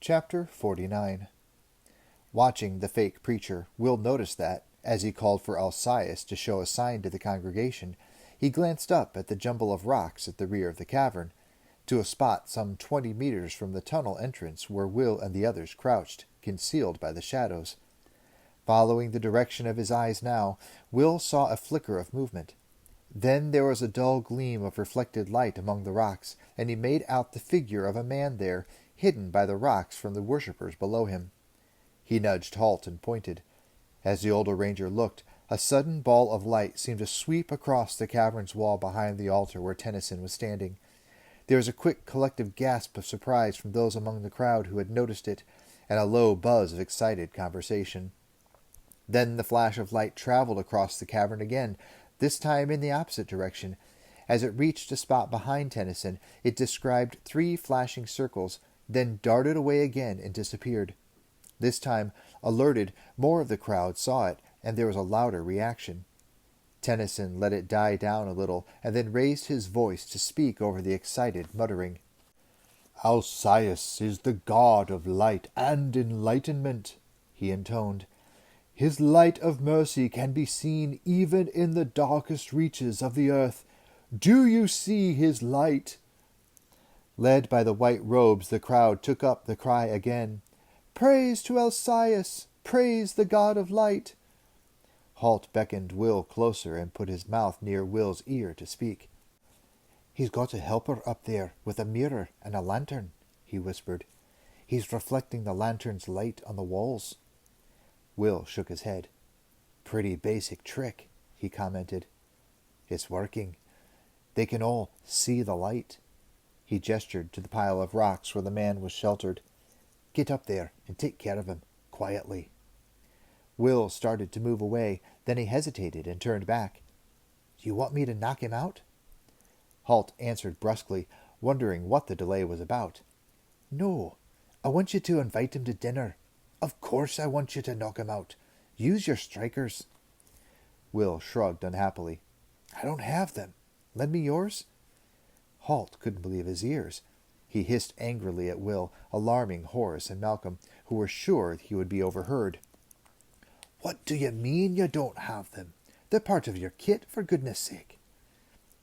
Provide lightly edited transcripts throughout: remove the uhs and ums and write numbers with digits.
Chapter 49. Watching the fake preacher, Will noticed that, as he called for Alcaius to show a sign to the congregation, he glanced up at the jumble of rocks at the rear of the cavern, to a spot some 20 meters from the tunnel entrance where Will and the others crouched, concealed by the shadows. Following the direction of his eyes now, Will saw a flicker of movement. Then there was a dull gleam of reflected light among the rocks, and he made out the figure of a man there, hidden by the rocks from the worshippers below him. He nudged Halt and pointed. As the older ranger looked, a sudden ball of light seemed to sweep across the cavern's wall behind the altar where Tennyson was standing. There was a quick collective gasp of surprise from those among the crowd who had noticed it, and a low buzz of excited conversation. Then the flash of light traveled across the cavern again, this time in the opposite direction. As it reached a spot behind Tennyson, it described 3 flashing circles, then darted away again and disappeared. This time, alerted, more of the crowd saw it, and there was a louder reaction. Tennyson let it die down a little, and then raised his voice to speak over the excited muttering. "Alcaius is the god of light and enlightenment," he intoned. "His light of mercy can be seen even in the darkest reaches of the earth. Do you see his light?" Led by the white robes, the crowd took up the cry again. "Praise to Alcaius! Praise the god of light!" Halt beckoned Will closer and put his mouth near Will's ear to speak. "He's got a helper up there with a mirror and a lantern," he whispered. "He's reflecting the lantern's light on the walls." Will shook his head. "Pretty basic trick," he commented. "It's working. They can all see the light." He gestured to the pile of rocks where the man was sheltered. "Get up there and take care of him, quietly." Will started to move away, then he hesitated and turned back. "You want me to knock him out?" Halt answered brusquely, wondering what the delay was about. "No, I want you to invite him to dinner. Of course I want you to knock him out. Use your strikers." Will shrugged unhappily. "I don't have them. Lend me yours." Halt couldn't believe his ears. He hissed angrily at Will, alarming Horace and Malcolm, who were sure he would be overheard. "What do you mean you don't have them? They're part of your kit, for goodness sake."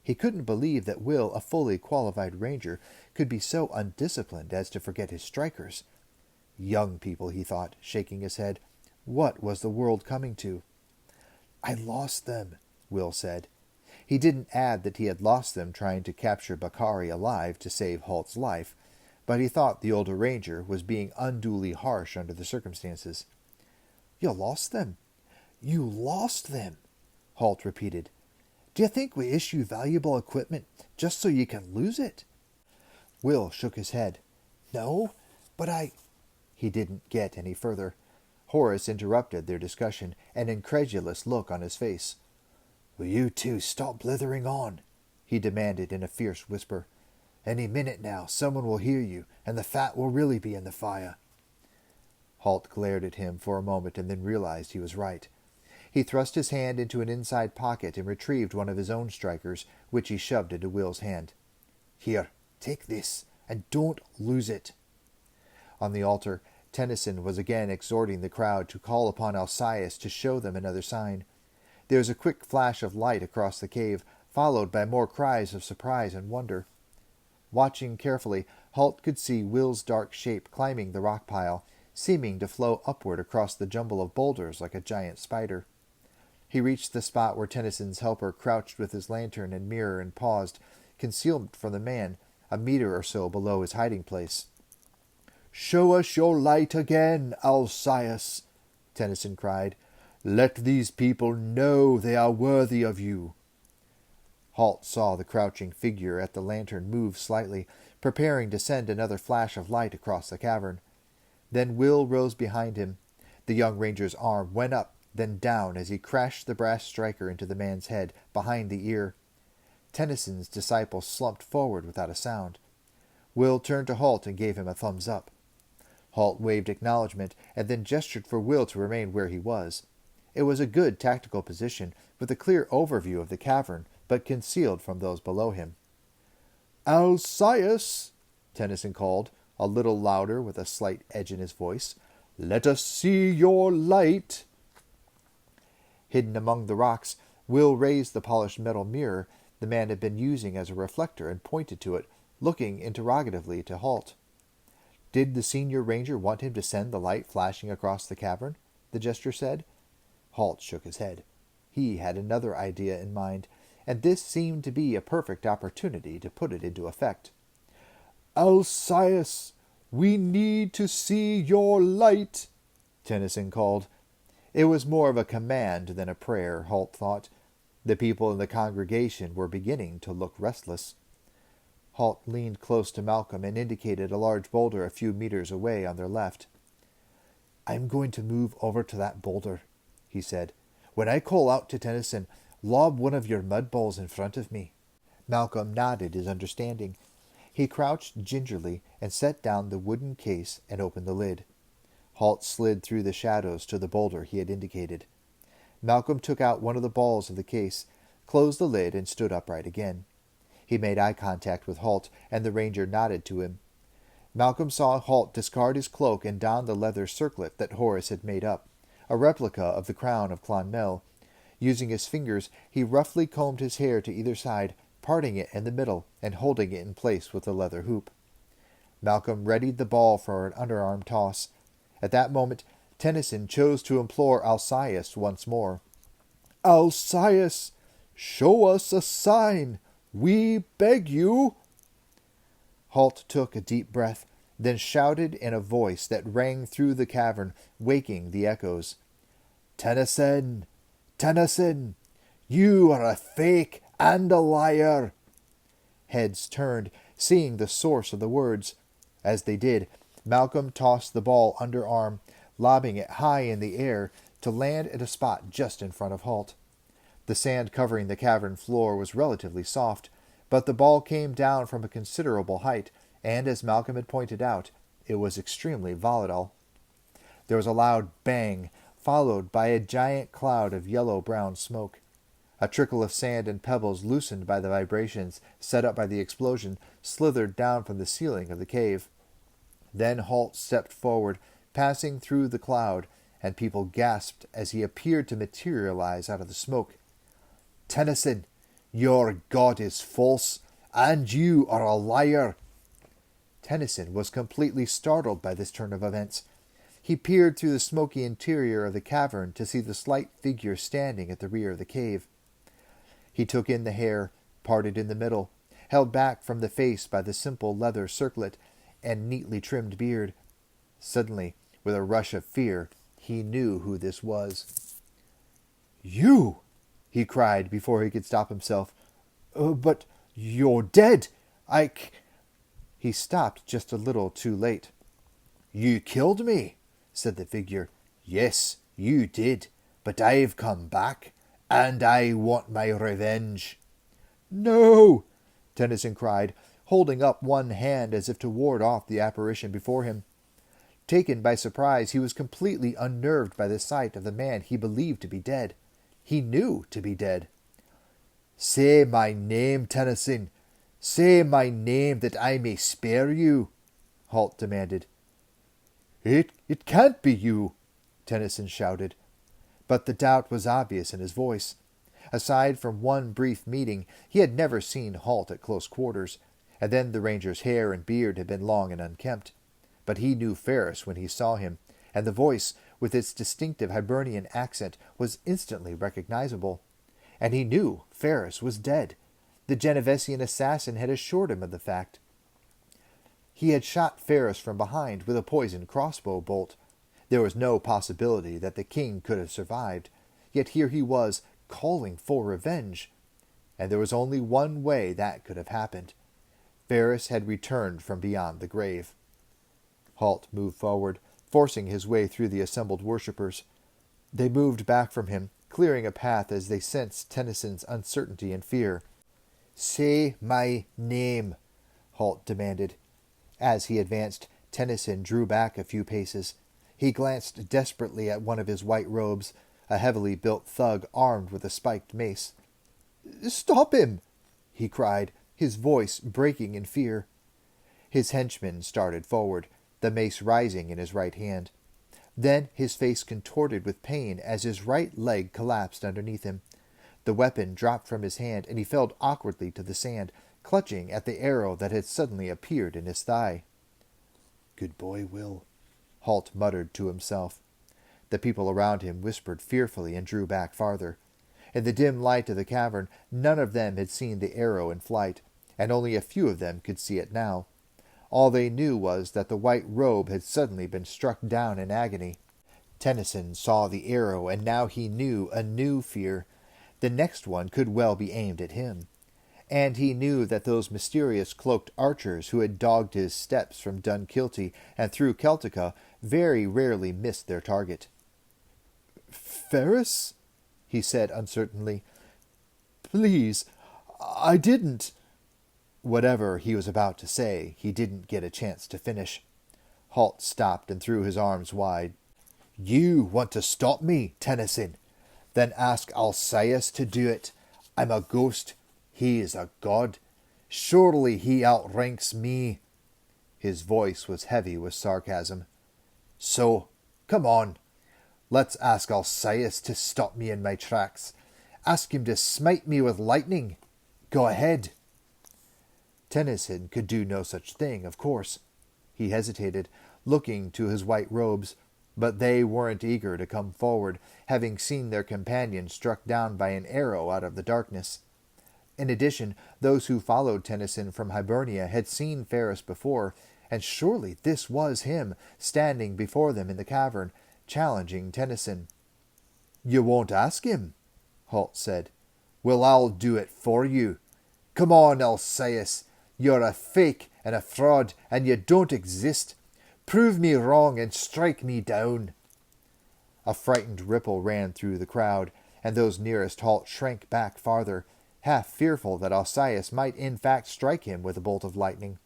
He couldn't believe that Will, a fully qualified ranger, could be so undisciplined as to forget his strikers. Young people, he thought, shaking his head. What was the world coming to? "I lost them," Will said. He didn't add that he had lost them trying to capture Bakari alive to save Halt's life, but he thought the older ranger was being unduly harsh under the circumstances. "You lost them? You lost them?" Halt repeated. "Do you think we issue valuable equipment just so you can lose it?" Will shook his head. "No, but He didn't get any further. Horace interrupted their discussion, an incredulous look on his face. "Will you two stop blithering on?" he demanded in a fierce whisper. "Any minute now someone will hear you, and the fat will really be in the fire." Halt glared at him for a moment and then realized he was right. He thrust his hand into an inside pocket and retrieved one of his own strikers, which he shoved into Will's hand. "Here, take this, and don't lose it." On the altar, Tennyson was again exhorting the crowd to call upon Alcaius to show them another sign. There was a quick flash of light across the cave, followed by more cries of surprise and wonder. Watching carefully, Halt could see Will's dark shape climbing the rock pile, seeming to flow upward across the jumble of boulders like a giant spider. He reached the spot where Tennyson's helper crouched with his lantern and mirror and paused, concealed from the man, a meter or so below his hiding place. "Show us your light again, Alcaius," Tennyson cried. "Let these people know they are worthy of you." Halt saw the crouching figure at the lantern move slightly, preparing to send another flash of light across the cavern. Then Will rose behind him. The young ranger's arm went up, then down as he crashed the brass striker into the man's head, behind the ear. Tennyson's disciple slumped forward without a sound. Will turned to Halt and gave him a thumbs up. Halt waved acknowledgment and then gestured for Will to remain where he was. It was a good tactical position, with a clear overview of the cavern, but concealed from those below him. "Alcaius!" Tennyson called, a little louder with a slight edge in his voice. "Let us see your light." Hidden among the rocks, Will raised the polished metal mirror the man had been using as a reflector and pointed to it, looking interrogatively to Halt. "Did the senior ranger want him to send the light flashing across the cavern?" the jester said. Halt shook his head. He had another idea in mind, and this seemed to be a perfect opportunity to put it into effect. "Alcæus, we need to see your light," Tennyson called. It was more of a command than a prayer, Halt thought. The people in the congregation were beginning to look restless. Halt leaned close to Malcolm and indicated a large boulder a few meters away on their left. "I'm going to move over to that boulder," he said. "When I call out to Tennyson, lob one of your mud balls in front of me." Malcolm nodded his understanding. He crouched gingerly and set down the wooden case and opened the lid. Halt slid through the shadows to the boulder he had indicated. Malcolm took out one of the balls of the case, closed the lid, and stood upright again. He made eye contact with Halt, and the ranger nodded to him. Malcolm saw Halt discard his cloak and don the leather circlet that Horace had made up, a replica of the crown of Clonmel. Using his fingers, he roughly combed his hair to either side, parting it in the middle and holding it in place with a leather hoop. Malcolm readied the ball for an underarm toss. At that moment, Tennyson chose to implore Alcæus once more. "Alcæus, show us a sign! We beg you!" Halt took a deep breath, then shouted in a voice that rang through the cavern, waking the echoes. "Tennyson! Tennyson! You are a fake and a liar!" Heads turned, seeing the source of the words. As they did, Malcolm tossed the ball underarm, lobbing it high in the air to land at a spot just in front of Halt. The sand covering the cavern floor was relatively soft, but the ball came down from a considerable height, and as Malcolm had pointed out, it was extremely volatile. There was a loud bang, followed by a giant cloud of yellow-brown smoke. A trickle of sand and pebbles, loosened by the vibrations set up by the explosion, slithered down from the ceiling of the cave. Then Halt stepped forward, passing through the cloud, and people gasped as he appeared to materialize out of the smoke. "Tennyson, your god is false, and you are a liar!" Tennyson was completely startled by this turn of events. He peered through the smoky interior of the cavern to see the slight figure standing at the rear of the cave. He took in the hair, parted in the middle, held back from the face by the simple leather circlet and neatly trimmed beard. Suddenly, with a rush of fear, he knew who this was. "You!" he cried before he could stop himself. "But you're dead! He stopped just a little too late. "You killed me," said the figure. "Yes, you did, but I've come back, and I want my revenge." "No!" Tennyson cried, holding up one hand as if to ward off the apparition before him. Taken by surprise, he was completely unnerved by the sight of the man he believed to be dead. He knew to be dead. "Say my name, Tennyson. Say my name that I may spare you," Halt demanded. It can't be you," Tennyson shouted. But the doubt was obvious in his voice. Aside from one brief meeting, he had never seen Halt at close quarters, and then the ranger's hair and beard had been long and unkempt. But he knew Ferris when he saw him, and the voice, with its distinctive Hibernian accent, was instantly recognizable. And he knew Ferris was dead. The Genevesian assassin had assured him of the fact. He had shot Ferris from behind with a poisoned crossbow bolt. There was no possibility that the king could have survived, yet here he was, calling for revenge. And there was only one way that could have happened. Ferris had returned from beyond the grave. Halt moved forward, forcing his way through the assembled worshippers. They moved back from him, clearing a path as they sensed Tennyson's uncertainty and fear. "Say my name," Halt demanded. As he advanced, Tennyson drew back a few paces. He glanced desperately at one of his white robes, a heavily built thug armed with a spiked mace. "Stop him!" he cried, his voice breaking in fear. His henchman started forward, the mace rising in his right hand. Then his face contorted with pain as his right leg collapsed underneath him. The weapon dropped from his hand, and he fell awkwardly to the sand, clutching at the arrow that had suddenly appeared in his thigh. "Good boy, Will," Halt muttered to himself. The people around him whispered fearfully and drew back farther. In the dim light of the cavern, none of them had seen the arrow in flight, and only a few of them could see it now. All they knew was that the white robe had suddenly been struck down in agony. Tennyson saw the arrow, and now he knew a new fear. The next one could well be aimed at him. And he knew that those mysterious cloaked archers who had dogged his steps from Dunkilty and through Celtica very rarely missed their target. "Ferris?" he said uncertainly. "Please, I didn't—" Whatever he was about to say, he didn't get a chance to finish. Halt stopped and threw his arms wide. "You want to stop me, Tennyson? Then ask Alcæus to do it. I'm a ghost. He is a god. Surely he outranks me." His voice was heavy with sarcasm. "So, come on. Let's ask Alcæus to stop me in my tracks. Ask him to smite me with lightning. Go ahead." Tennyson could do no such thing, of course. He hesitated, looking to his white robes, but they weren't eager to come forward, having seen their companion struck down by an arrow out of the darkness. In addition, those who followed Tennyson from Hibernia had seen Ferris before, and surely this was him, standing before them in the cavern, challenging Tennyson. "You won't ask him?" Halt said. "Well, I'll do it for you. Come on, Alcæus. You're a fake and a fraud, and you don't exist. Prove me wrong and strike me down." A frightened ripple ran through the crowd, and those nearest Halt shrank back farther, half fearful that Alcæus might in fact strike him with a bolt of lightning.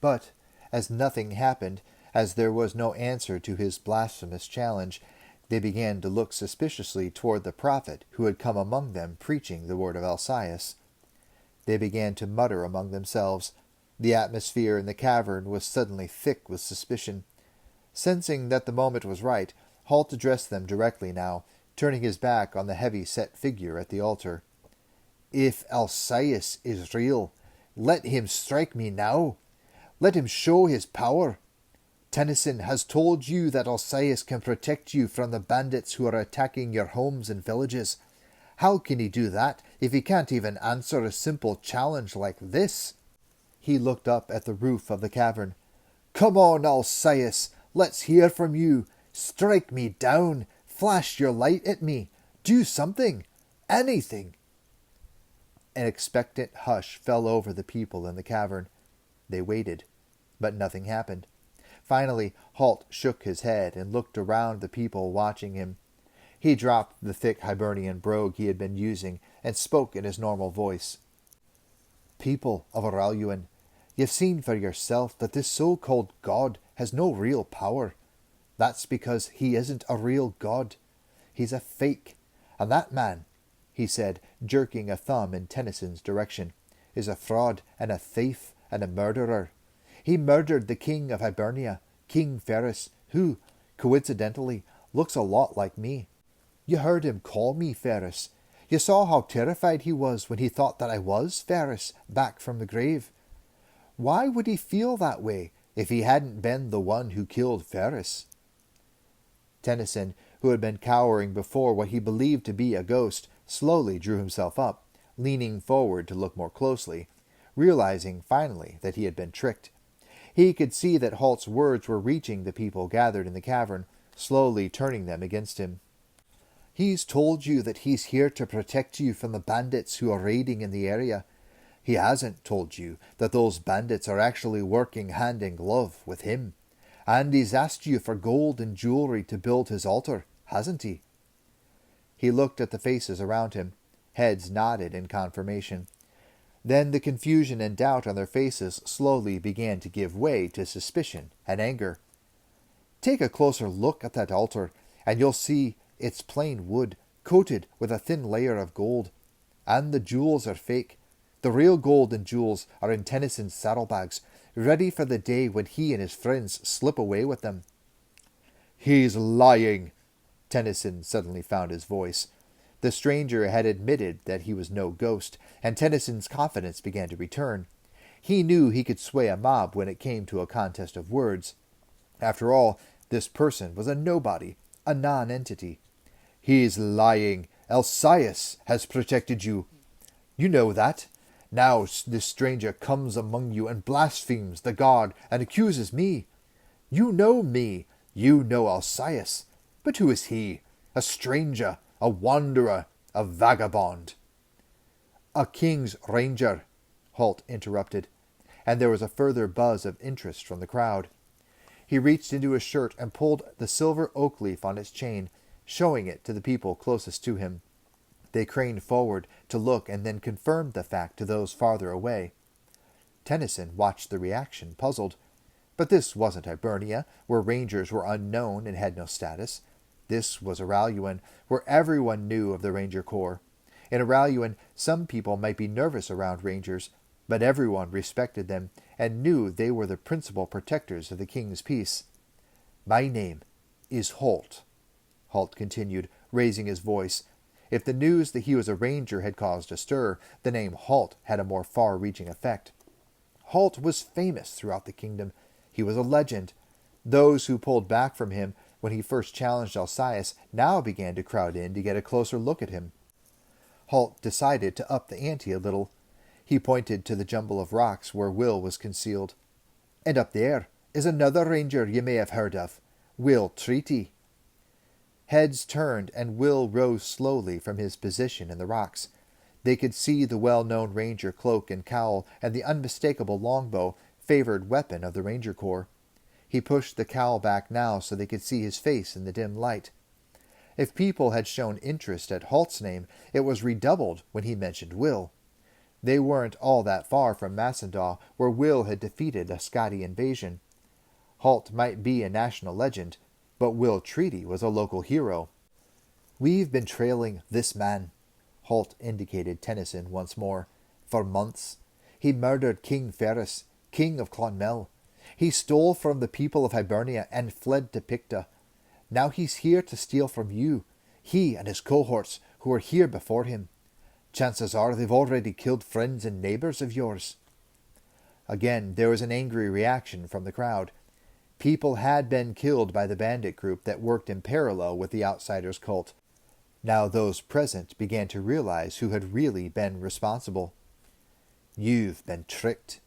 But, as nothing happened, as there was no answer to his blasphemous challenge, they began to look suspiciously toward the prophet who had come among them preaching the word of Alcæus. They began to mutter among themselves. The atmosphere in the cavern was suddenly thick with suspicion. Sensing that the moment was right, Halt addressed them directly now, turning his back on the heavy-set figure at the altar. "If Alcæus is real, let him strike me now. Let him show his power. Tennyson has told you that Alcæus can protect you from the bandits who are attacking your homes and villages. How can he do that if he can't even answer a simple challenge like this?" He looked up at the roof of the cavern. "Come on, Alcæus, let's hear from you. Strike me down. Flash your light at me. Do something. Anything." An expectant hush fell over the people in the cavern. They waited, but nothing happened. Finally, Halt shook his head and looked around the people watching him. He dropped the thick Hibernian brogue he had been using and spoke in his normal voice. "People of Araluan, you've seen for yourself that this so-called god has no real power. That's because he isn't a real god. He's a fake. And that man," he said, jerking a thumb in Tennyson's direction, "is a fraud and a thief and a murderer. He murdered the king of Hibernia, King Ferris, who, coincidentally, looks a lot like me. You heard him call me Ferris. You saw how terrified he was when he thought that I was Ferris, back from the grave. Why would he feel that way if he hadn't been the one who killed Ferris?" Tennyson, who had been cowering before what he believed to be a ghost, slowly drew himself up, leaning forward to look more closely, realizing finally that he had been tricked. He could see that Halt's words were reaching the people gathered in the cavern, slowly turning them against him. "He's told you that he's here to protect you from the bandits who are raiding in the area. He hasn't told you that those bandits are actually working hand in glove with him. And he's asked you for gold and jewelry to build his altar, hasn't he?" He looked at the faces around him. Heads nodded in confirmation. Then the confusion and doubt on their faces slowly began to give way to suspicion and anger. "Take a closer look at that altar, and you'll see it's plain wood, coated with a thin layer of gold. And the jewels are fake. The real gold and jewels are in Tennyson's saddlebags, ready for the day when he and his friends slip away with them. "He's lying!" Tennyson suddenly found his voice. The stranger had admitted that he was no ghost, and Tennyson's confidence began to return. He knew he could sway a mob when it came to a contest of words. After all, this person was a nobody, a non-entity. "He's lying. Alcæus has protected you. You know that. Now this stranger comes among you and blasphemes the god and accuses me. You know me. You know Alcæus. But who is he? A stranger, a wanderer, a vagabond." "A king's ranger," Halt interrupted, and there was a further buzz of interest from the crowd. He reached into his shirt and pulled the silver oak leaf on its chain, showing it to the people closest to him. They craned forward to look and then confirmed the fact to those farther away. Tennyson watched the reaction, puzzled. But this wasn't Hibernia, where rangers were unknown and had no status. This was Araluan, where everyone knew of the Ranger Corps. In Araluan, some people might be nervous around rangers, but everyone respected them and knew they were the principal protectors of the king's peace. "My name is Halt," Halt continued, raising his voice. If the news that he was a ranger had caused a stir, the name Halt had a more far-reaching effect. Halt was famous throughout the kingdom. He was a legend. Those who pulled back from him when he first challenged Alcæus now began to crowd in to get a closer look at him. Halt decided to up the ante a little. He pointed to the jumble of rocks where Will was concealed. "And up there is another ranger you may have heard of, Will Treaty." Heads turned, and Will rose slowly from his position in the rocks. They could see the well-known ranger cloak and cowl and the unmistakable longbow, favored weapon of the Ranger Corps. He pushed the cowl back now so they could see his face in the dim light. If people had shown interest at Halt's name, it was redoubled when he mentioned Will. They weren't all that far from Massendaw, where Will had defeated a Scotty invasion. Halt might be a national legend, but Will Treaty was a local hero. "We've been trailing this man," Halt indicated Tennyson once more, "for months. He murdered King Ferris, king of Clonmel. He stole from the people of Hibernia and fled to Picta. Now he's here to steal from you, he and his cohorts who are here before him. Chances are they've already killed friends and neighbors of yours." Again there was an angry reaction from the crowd. People had been killed by the bandit group that worked in parallel with the Outsiders cult. Now those present began to realize who had really been responsible. "You've been tricked,"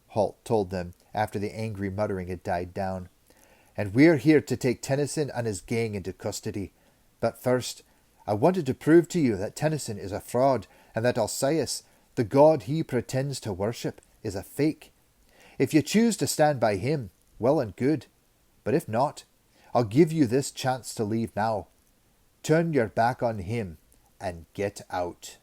Halt told them after the angry muttering had died down. "And we're here to take Tennyson and his gang into custody. But first, I wanted to prove to you that Tennyson is a fraud and that Alcæus, the god he pretends to worship, is a fake. If you choose to stand by him, well and good. But if not, I'll give you this chance to leave now. Turn your back on him and get out."